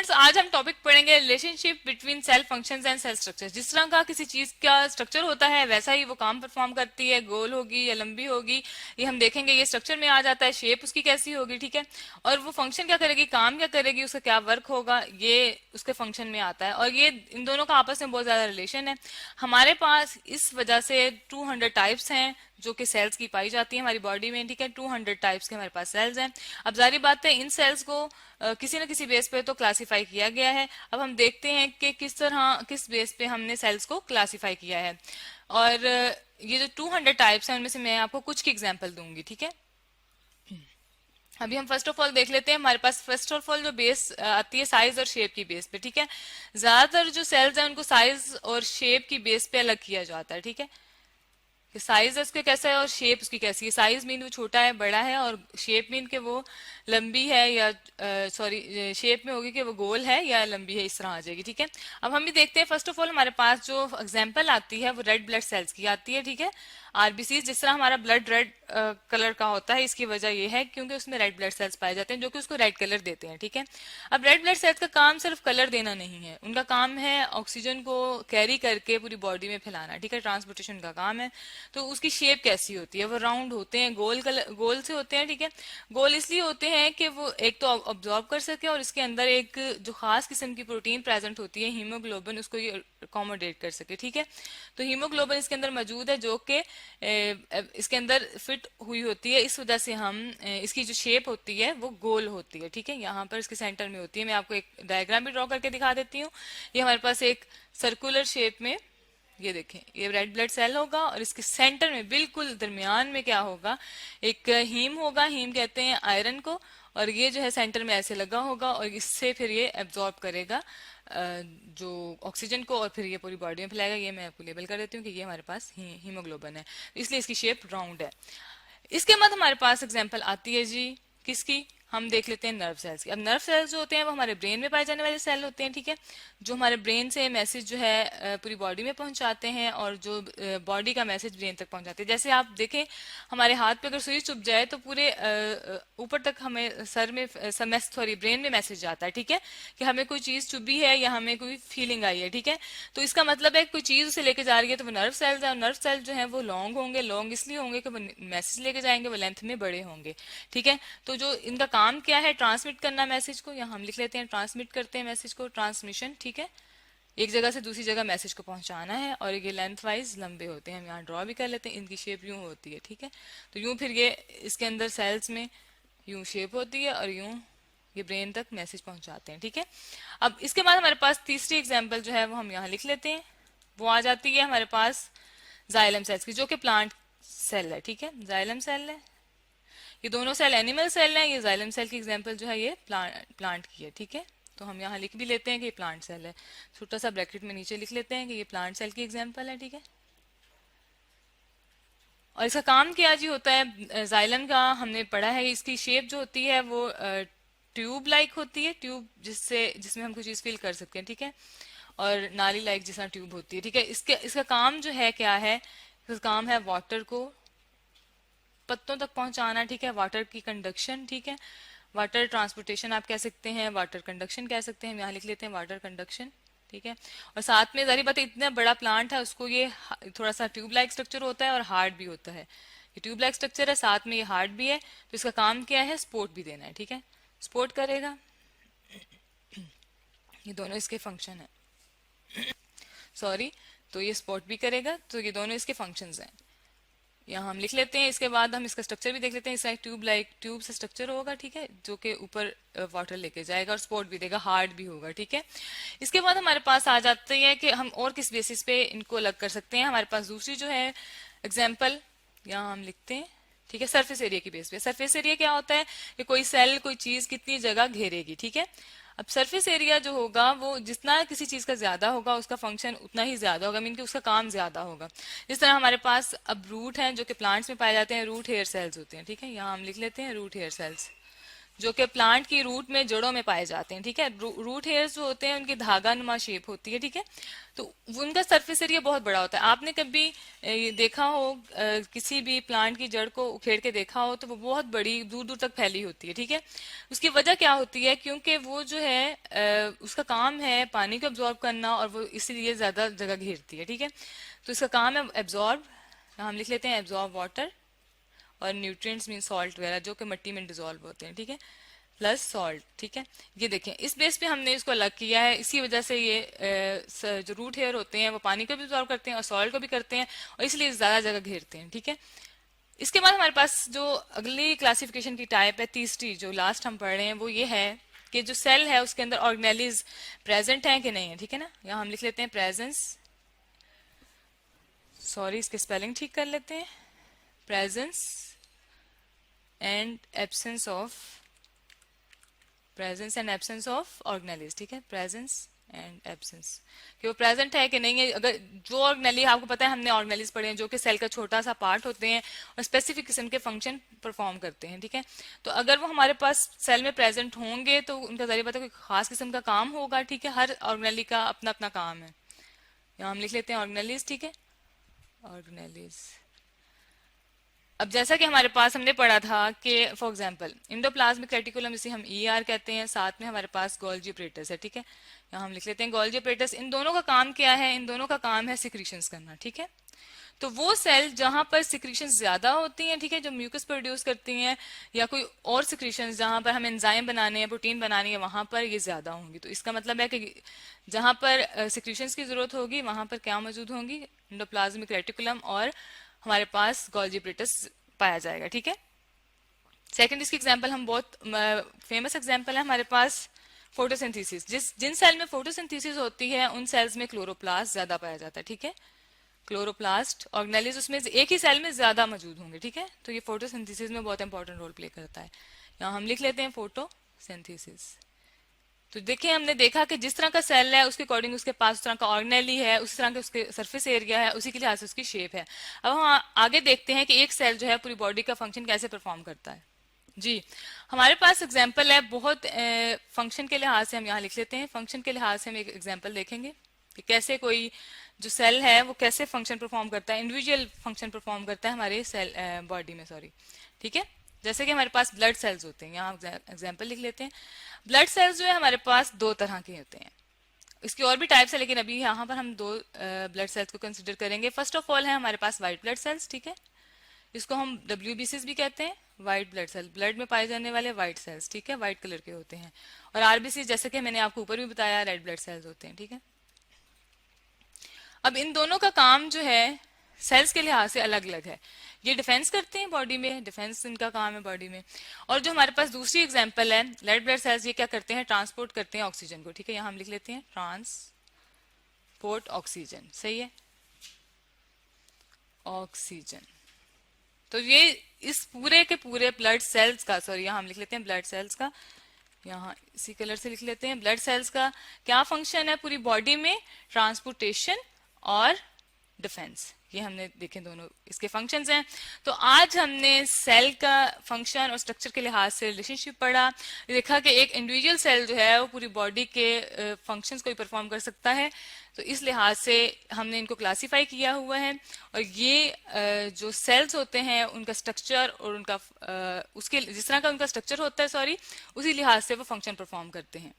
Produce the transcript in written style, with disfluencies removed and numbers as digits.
Students, आज हम topic पढ़ेंगे relationship between cell functions and cell structure. जिस तरह का किसी चीज का स्ट्रक्चर होता है वैसा ही वो काम परफॉर्म करती है, गोल होगी या लंबी होगी, ये हम देखेंगे। ये स्ट्रक्चर में आ जाता है, शेप उसकी कैसी होगी, ठीक है। और वो फंक्शन क्या करेगी, काम क्या करेगी, उसका क्या वर्क होगा, ये उसके फंक्शन में आता है। और ये इन दोनों का आपस में बहुत ज्यादा रिलेशन है। हमारे पास इस वजह से 200 टाइप्स हैं जो कि सेल्स की पाई जाती है हमारी बॉडी में, ठीक है। 200 टाइप्स के हमारे पास सेल्स हैं। अब जारी बात है, इन सेल्स को किसी न किसी बेस पे तो क्लासिफाई किया गया है। अब हम देखते हैं कि किस तरह, किस बेस पे हमने सेल्स को क्लासिफाई किया है। और ये जो 200 टाइप्स हैं उनमें से मैं आपको कुछ की एग्जांपल दूंगी, ठीक है। अभी हम फर्स्ट ऑफ ऑल देख लेते हैं। हमारे पास फर्स्ट ऑफ ऑल जो बेस आती है साइज और शेप की बेस पे, ठीक है। ज्यादातर जो सेल्स हैं उनको साइज और शेप की बेस पे अलग किया जाता है, ठीक है। कि साइज उसके कैसा है और शेप उसकी कैसी है। साइज मीन वो छोटा है, बड़ा है, और शेप मीन के वो लंबी है या सॉरी शेप में होगी कि वो गोल है या लंबी है, इस तरह आ जाएगी, ठीक है। अब हम भी देखते हैं। फर्स्ट ऑफ ऑल हमारे पास जो एग्जांपल आती है वो रेड ब्लड सेल्स की आती है, ठीक है। आरबीसी, जिस तरह हमारा ब्लड रेड कलर का होता है, इसकी वजह यह है क्योंकि उसमें रेड ब्लड सेल्स पाए जाते हैं जो कि उसको रेड कलर देते हैं, ठीक है। अब रेड ब्लड सेल्स का काम सिर्फ कलर देना नहीं है, उनका काम है ऑक्सीजन को कैरी करके पूरी बॉडी में फैलाना, ठीक है। ट्रांसपोर्टेशन का काम है। तो उसकी शेप कैसी होती है, वो राउंड होते हैं, गोल कलर, गोल से होते हैं, ठीक है। गोल इसलिए होते हैं कि वो एक तो ऑब्जॉर्ब कर सके और इसके अंदर एक जो खास किस्म की प्रोटीन प्रेजेंट होती है हीमोग्लोबिन, उसको ये अकोमोडेट कर सके, ठीक है। तो हीमोग्लोबिन इसके अंदर मौजूद है जो कि इसके अंदर फिट हुई होती है। इस वजह से हम इसकी जो शेप होती है वो गोल होती है, ठीक है। यहाँ पर इसके सेंटर में होती है। मैं आपको एक डायग्राम भी ड्रॉ करके दिखा देती हूँ। ये हमारे पास एक सर्कुलर शेप में, ये देखें, ये रेड ब्लड सेल होगा और इसके सेंटर में बिल्कुल दरमियान में क्या होगा, एक हीम होगा। हीम कहते हैं आयरन को। और ये जो है सेंटर में ऐसे लगा होगा और इससे फिर ये एब्जॉर्ब करेगा जो ऑक्सीजन को, और फिर ये पूरी बॉडी में फैलाएगा। ये मैं आपको लेबल कर देती हूँ कि ये हमारे पास हीमोग्लोबिन है, इसलिए इसकी शेप राउंड है। इसके बाद हमारे पास एग्जाम्पल आती है जी किसकी, हम देख लेते हैं नर्व सेल्स की। अब नर्व सेल्स जो होते हैं वो हमारे ब्रेन में पाए जाने वाले सेल होते हैं, ठीक है। जो हमारे ब्रेन से मैसेज जो है पूरी बॉडी में पहुंचाते हैं और जो बॉडी का मैसेज ब्रेन तक पहुंचाते हैं। जैसे आप देखें, हमारे हाथ पे अगर सुई चुभ जाए तो पूरे ऊपर तक हमें सर में सॉरी ब्रेन में मैसेज जाता है, ठीक है, कि हमें कोई चीज चुभी है या हमें कोई फीलिंग आई है, ठीक है। तो इसका मतलब है कोई चीज उसे लेके जा रही है, तो वो नर्व सेल्स है। और नर्व सेल जो है वो लॉन्ग होंगे। लॉन्ग इसलिए होंगे कि वो मैसेज लेके जाएंगे, वो लेंथ में बड़े होंगे, ठीक है। तो जो इनका काम क्या है, ट्रांसमिट करना मैसेज को, यहाँ हम लिख लेते हैं ट्रांसमिट करते हैं मैसेज को, ट्रांसमिशन, ठीक है। एक जगह से दूसरी जगह मैसेज को पहुंचाना है। और ये लेंथ वाइज लंबे होते हैं, हम यहाँ ड्रॉ भी कर लेते हैं। इनकी शेप यूं होती है, ठीक है। तो यूं फिर ये इसके अंदर सेल्स में यूं शेप होती है और यूं ये ब्रेन तक मैसेज पहुंचाते हैं, ठीक है। अब इसके बाद हमारे पास तीसरी एग्जाम्पल जो है वो हम यहाँ लिख लेते हैं। वो आ जाती है हमारे पास जाइलम सेल्स की, जो कि प्लांट सेल है, ठीक है। जाइलम सेल है, ये दोनों सेल एनिमल सेल हैं। ये जाइलम सेल की एग्जांपल जो है ये प्लांट की है, ठीक है। तो हम यहाँ लिख भी लेते हैं कि ये प्लांट सेल है। छोटा सा ब्रैकेट में नीचे लिख लेते हैं कि ये प्लांट सेल की एग्जांपल है, ठीक है। और इसका काम क्या जी होता है, जाइलम का हमने पढ़ा है। इसकी शेप जो होती है वो ट्यूब लाइक होती है, ट्यूब जिसमें हम कुछ चीज फील कर सकते हैं, ठीक है। और नाली लाइक जिस तरह ट्यूब होती है, ठीक है। इसका काम जो है क्या है, इसका काम है वाटर को पत्तों तक पहुंचाना, ठीक है। वाटर की कंडक्शन, ठीक है। वाटर ट्रांसपोर्टेशन आप कह सकते हैं, वाटर कंडक्शन कह सकते हैं। हम यहाँ लिख लेते हैं वाटर कंडक्शन, ठीक है। और साथ में जारी बात है, इतना बड़ा प्लांट है उसको ये थोड़ा सा ट्यूब लाइक स्ट्रक्चर होता है और हार्ड भी होता है। ये ट्यूब लाइक स्ट्रक्चर है, साथ में ये हार्ड भी है। तो इसका काम क्या है, सपोर्ट भी देना है, ठीक है। सपोर्ट करेगा, ये दोनों इसके फंक्शन है, सॉरी। तो ये सपोर्ट भी करेगा, तो ये दोनों इसके फंक्शंस हैं। यहाँ हम लिख लेते हैं। इसके बाद हम इसका स्ट्रक्चर भी देख लेते हैं। इसका एक ट्यूब से स्ट्रक्चर होगा, ठीक है, जो कि ऊपर वाटर लेके जाएगा और सपोर्ट भी देगा, हार्ड भी होगा, ठीक है। इसके बाद हमारे पास आ जाती है कि हम और किस बेसिस पे इनको अलग कर सकते हैं। हमारे पास दूसरी जो है एग्जाम्पल यहाँ हम लिखते हैं, ठीक है, सरफेस एरिया की बेस पे। सरफेस एरिया क्या होता है कि कोई सेल कोई चीज कितनी जगह घेरेगी, ठीक है। अब सरफेस एरिया जो होगा वो जितना किसी चीज का ज्यादा होगा उसका फंक्शन उतना ही ज्यादा होगा, मीन कि उसका काम ज्यादा होगा। जिस तरह हमारे पास अब रूट हैं जो कि प्लांट्स में पाए जाते हैं, रूट हेयर सेल्स होते हैं, ठीक है। यहाँ हम लिख लेते हैं रूट हेयर सेल्स, जो कि प्लांट की रूट में, जड़ों में पाए जाते हैं, ठीक है। रूट हेयर्स जो होते हैं उनकी धागा नुमा शेप होती है, ठीक है। तो उनका सरफेस एरिया बहुत बड़ा होता है। आपने कभी ये देखा हो किसी भी प्लांट की जड़ को उखेड़ के देखा हो तो वो बहुत बड़ी दूर दूर तक फैली होती है, ठीक है। उसकी वजह क्या होती है, क्योंकि वो जो है उसका काम है पानी को एब्जॉर्ब करना, और वो इसीलिए ज्यादा जगह घेरती है, ठीक है। तो इसका काम है एब्जॉर्ब, हम लिख लेते हैं एब्जॉर्ब वाटर, और न्यूट्रिएंट्स मीन सॉल्ट वगैरह जो कि मिट्टी में डिजोल्व होते हैं, ठीक है, प्लस सॉल्ट, ठीक है। ये देखें इस बेस पे हमने इसको अलग किया है, इसी वजह से ये जो रूट हेयर होते हैं वो पानी को भी एब्जॉर्ब करते हैं और सॉल्ट को भी करते हैं, और इसलिए ज्यादा जगह घेरते हैं, ठीक है। इसके बाद हमारे पास जो अगली क्लासिफिकेशन की टाइप है, तीसरी जो लास्ट हम पढ़ रहे हैं, वो ये है कि जो सेल है उसके अंदर ऑर्गेनेलिज प्रेजेंट है कि नहीं है, ठीक है ना। यहाँ हम लिख लेते हैं प्रेजेंस, सॉरी इसके स्पेलिंग ठीक कर लेते हैं, presence and absence of, presence and absence of organelles, ठीक है, प्रेजेंस एंड एब्सेंस, कि वो प्रेजेंट है कि नहीं है। अगर जो ऑर्गेनेली, आपको पता है हमने ऑर्गेनेलिज पढ़े हैं जो कि सेल का छोटा सा पार्ट होते हैं और स्पेसिफिक किस्म के फंक्शन परफॉर्म करते हैं, ठीक है। तो अगर वो हमारे पास सेल में प्रेजेंट होंगे तो उनका जरिए पता कोई खास किस्म का काम होगा, ठीक है। हर ऑर्गेनेली का अपना अपना काम है। यहाँ हम लिख लेते हैं ऑर्गेनेलिज, ठीक है, ऑर्गेनेलिज। अब जैसा कि हमारे पास हमने पढ़ा था कि फॉर एग्जांपल इंडोप्लाज्मिक रेटिकुलम, जिसे हम ईआर कहते हैं, साथ में हमारे पास गोल्जी ऑपरेटस है, ठीक है। यहाँ हम लिख लेते हैं गोल्जी ऑपरेटस। इन दोनों का काम क्या है, इन दोनों का काम है सिक्रीशंस करना, ठीक है। तो वो सेल जहां पर सिक्रीशंस ज्यादा होती हैं, ठीक है, जो म्यूकस प्रोड्यूस करती हैं, या कोई और सिक्रीशंस जहां पर हमें एंजाइम बनाने हैं, प्रोटीन बनानी है, वहां पर ये ज्यादा होंगी। तो इसका मतलब है कि जहां पर सिक्रीशंस की जरूरत होगी वहां पर क्या मौजूद होंगी, इंडोप्लाज्मिक रेटिकुलम और हमारे पास गोल्जी ऑपरेटस पाया जाएगा, ठीक है। सेकंड इसकी एग्जांपल हम बहुत फेमस एग्जांपल है हमारे पास फोटोसिंथेसिस। जिन सेल में फोटोसिंथेसिस होती है उन सेल्स में क्लोरोप्लास्ट ज्यादा पाया जाता है, ठीक है। क्लोरोप्लास्ट ऑर्गेनेलिज उसमें एक ही सेल में ज्यादा मौजूद होंगे, ठीक है। तो ये फोटोसिंथेसिस में बहुत इंपॉर्टेंट रोल प्ले करता है। यहाँ हम लिख लेते हैं फोटोसिंथेसिस। तो देखिए हमने देखा कि जिस तरह का सेल है उसके अकॉर्डिंग उसके पास उस तरह का ऑर्गेनेली है, उस तरह का उसके सरफेस एरिया है, उसी के लिहाज से उसकी शेप है। अब हम आगे देखते हैं कि एक सेल जो है पूरी बॉडी का फंक्शन कैसे परफॉर्म करता है। जी, हमारे पास एग्जाम्पल है बहुत फंक्शन के लिहाज से हम यहाँ लिख लेते हैं। फंक्शन के लिहाज से हम एक एग्जाम्पल देखेंगे कि कैसे कोई जो सेल है वो कैसे फंक्शन परफॉर्म करता है, इंडिविजुअल फंक्शन परफॉर्म करता है हमारे सेल बॉडी में, सॉरी, ठीक है। जैसे कि हमारे पास ब्लड सेल्स होते हैं, यहाँ एग्जाम्पल लिख लेते हैं। ब्लड सेल्स जो है हमारे पास दो तरह के होते हैं, इसकी और भी टाइप्स है लेकिन अभी यहाँ पर हम दो ब्लड सेल्स को कंसिडर करेंगे। फर्स्ट ऑफ ऑल है हमारे पास व्हाइट ब्लड सेल्स, ठीक है, इसको हम WBCs भी कहते हैं, व्हाइट ब्लड सेल, ब्लड में पाए जाने वाले व्हाइट सेल्स, ठीक है, व्हाइट कलर के होते हैं। और RBC जैसे कि मैंने आपको ऊपर भी बताया रेड ब्लड सेल्स होते हैं, ठीक है। अब इन दोनों का काम जो है सेल्स के लिहाज से अलग अलग है। ये डिफेंस करते हैं बॉडी में, डिफेंस इनका काम है बॉडी में। और जो हमारे पास दूसरी एग्जांपल है रेड ब्लड सेल्स, ये क्या करते हैं, ट्रांसपोर्ट करते हैं ऑक्सीजन को, ठीक है। यहाँ हम लिख लेते हैं ट्रांसपोर्ट ऑक्सीजन, सही है, ऑक्सीजन। तो ये इस पूरे के पूरे ब्लड सेल्स का, सॉरी यहाँ हम लिख लेते हैं ब्लड सेल्स का, यहाँ इसी कलर से लिख लेते हैं, ब्लड सेल्स का क्या फंक्शन है पूरी बॉडी में, ट्रांसपोर्टेशन और डिफेंस। ये हमने देखे दोनों इसके फंक्शंस हैं। तो आज हमने सेल का फंक्शन और स्ट्रक्चर के लिहाज से रिलेशनशिप पढ़ा, देखा कि एक इंडिविजुअल सेल जो है वो पूरी बॉडी के फंक्शंस को ही परफॉर्म कर सकता है। तो इस लिहाज से हमने इनको क्लासिफाई किया हुआ है। और ये जो सेल्स होते हैं उनका स्ट्रक्चर और उनका उसके जिस तरह का उनका स्ट्रक्चर होता है, सॉरी, उसी लिहाज से वो फंक्शन परफॉर्म करते हैं।